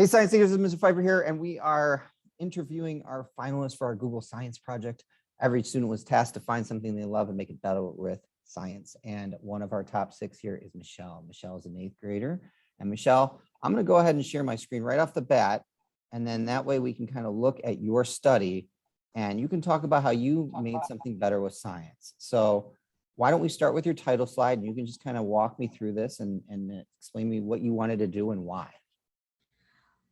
Hey, Science Seekers, this is Mr. Pfeiffer here, and we are interviewing our finalists for our Google Science project. Every student was tasked to find something they love and make it better with science. And one of our top 6 here is Michelle. Michelle is an 8th grader. And Michelle, I'm going to go ahead and share my screen right off the bat. And then that way we can kind of look at your study and you can talk about how you made something better with science. So why don't we start with your title slide, and you can just kind of walk me through this and explain me what you wanted to do and why.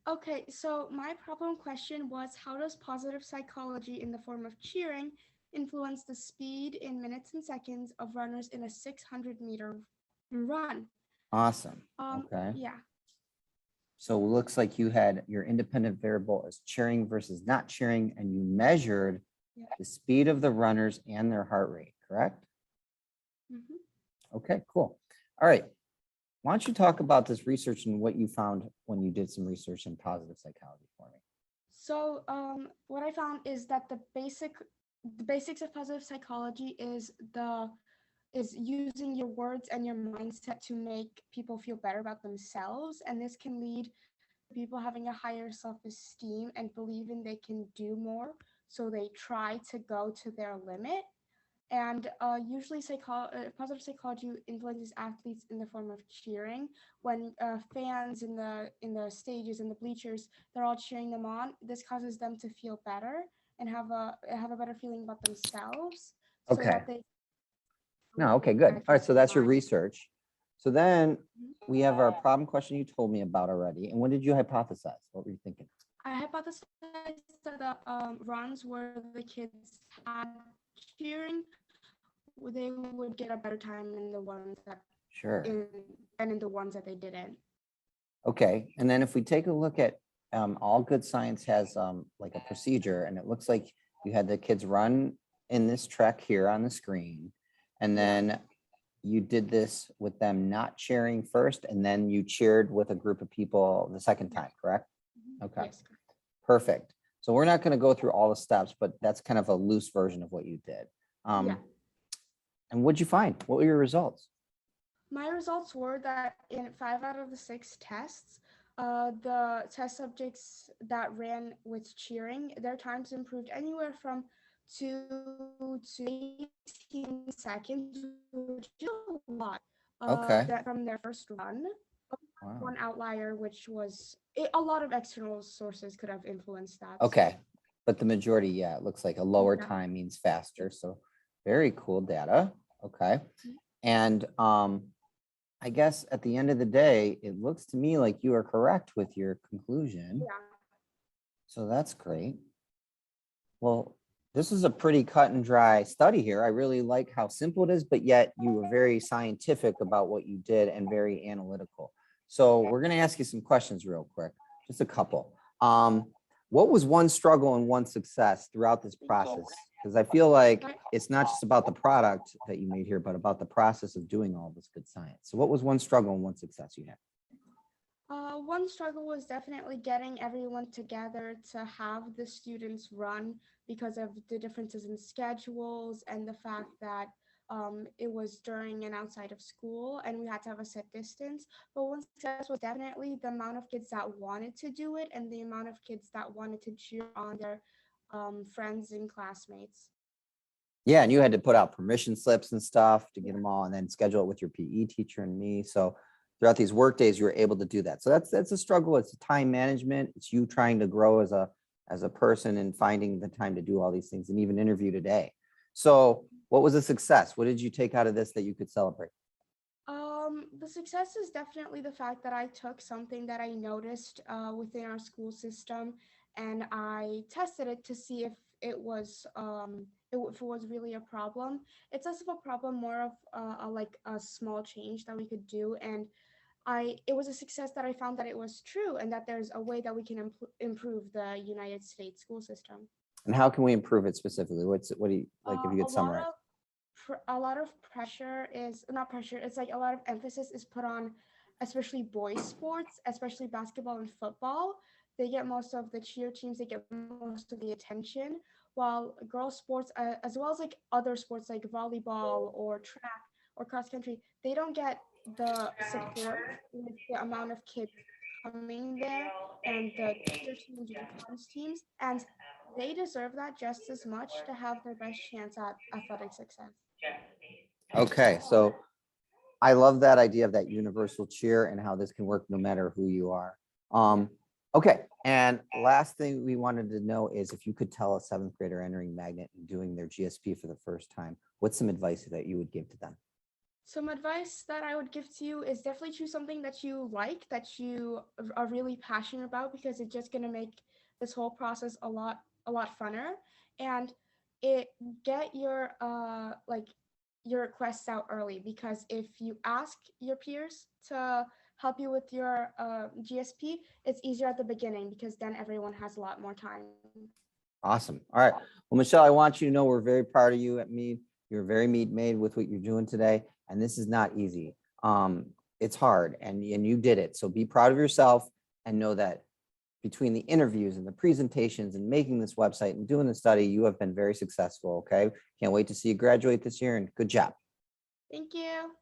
Okay, so my problem question was, how does positive psychology in the form of cheering influence the speed in minutes and seconds of runners in a 600-meter run? Awesome. Okay. Yeah. So it looks like you had your independent variable as cheering versus not cheering, and you measured the speed of the runners and their heart rate, correct? Okay, cool. All right. Why don't you talk about this research and what you found when you did some research in positive psychology for me? So what I found is that the basics of positive psychology is using your words and your mindset to make people feel better about themselves, and this can lead to people having a higher self-esteem and believing they can do more, so they try to go to their limit. And usually positive psychology influences athletes in the form of cheering. When fans in the stages, in the bleachers, they're all cheering them on, this causes them to feel better and have a better feeling about themselves, so Okay. that they No, okay, good. All right, so that's your mind. research. So then we have our problem question you told me about already. And what did you hypothesize? What were you thinking? I hypothesized that the runs where the kids had cheering, they would get a better time in the ones that Sure. than in the ones that they didn't. Okay, and then if we take a look at all good science has like a procedure, and it looks like you had the kids run in this track here on the screen, and then you did this with them not cheering first, and then you cheered with a group of people the second time, correct? Okay, Yes. perfect. So we're not going to go through all the steps, but that's kind of a loose version of what you did. Yeah. And what'd you find? What were your results? My results were that in 5 out of the 6 tests, the test subjects that ran with cheering, their times improved anywhere from 2 to 18 seconds, which is a lot. Okay. That from their first run. Wow. One outlier, which was a lot of external sources could have influenced that. Okay, but the majority, yeah, it looks like a lower time means faster. So very cool data. Okay. And I guess at the end of the day, it looks to me like you are correct with your conclusion. Yeah. So that's great. Well, this is a pretty cut and dry study here. I really like how simple it is, but yet you were very scientific about what you did and very analytical. So we're going to ask you some questions real quick, just a couple. What was one struggle and one success throughout this process? Because I feel like it's not just about the product that you made here, but about the process of doing all this good science. So what was one struggle and one success you had? One struggle was definitely getting everyone together to have the students run because of the differences in schedules and the fact that it was during and outside of school and we had to have a set distance. But one success was definitely the amount of kids that wanted to do it and the amount of kids that wanted to cheer on their friends and classmates. Yeah, and you had to put out permission slips and stuff to get them all, and then schedule it with your PE teacher and me. So throughout these work days, you were able to do that. So that's a struggle. It's time management. It's you trying to grow as a person and finding the time to do all these things, and even interview today. So what was a success? What did you take out of this that you could celebrate? The success is definitely the fact that I took something that I noticed within our school system and I tested it to see if it was if it was really a problem. It's less of a problem, more of like a small change that we could do, and it was a success that I found that it was true and that there's a way that we can improve the United States school system. And how can we improve it specifically? What do you like if you could summarize? A lot of pressure is not pressure. It's like a lot of emphasis is put on, especially boys' sports, especially basketball and football. They get most of the cheer teams. They get most of the attention, while girls' sports, as well as like other sports like volleyball or track or cross country, they don't get the support with the amount of kids coming there and the teacher teams or the comms teams, and they deserve that just as much to have their best chance at athletic success. Okay, so I love that idea of that universal cheer and how this can work no matter who you are. Okay, and last thing we wanted to know is if you could tell a seventh grader entering Magnet and doing their GSP for the first time, what's some advice that you would give to them? Some advice that I would give to you is definitely choose something that you like, that you are really passionate about, because it's just going to make this whole process a lot funner. And it get your your requests out early, because if you ask your peers to help you with your GSP, it's easier at the beginning because then everyone has a lot more time. Awesome. All right. Well, Michelle, I want you to know we're very proud of you at Mead. You're very Mead made with what you're doing today. And this is not easy. It's hard and you did it. So be proud of yourself and know that between the interviews and the presentations and making this website and doing the study, you have been very successful. Okay. Can't wait to see you graduate this year and good job. Thank you.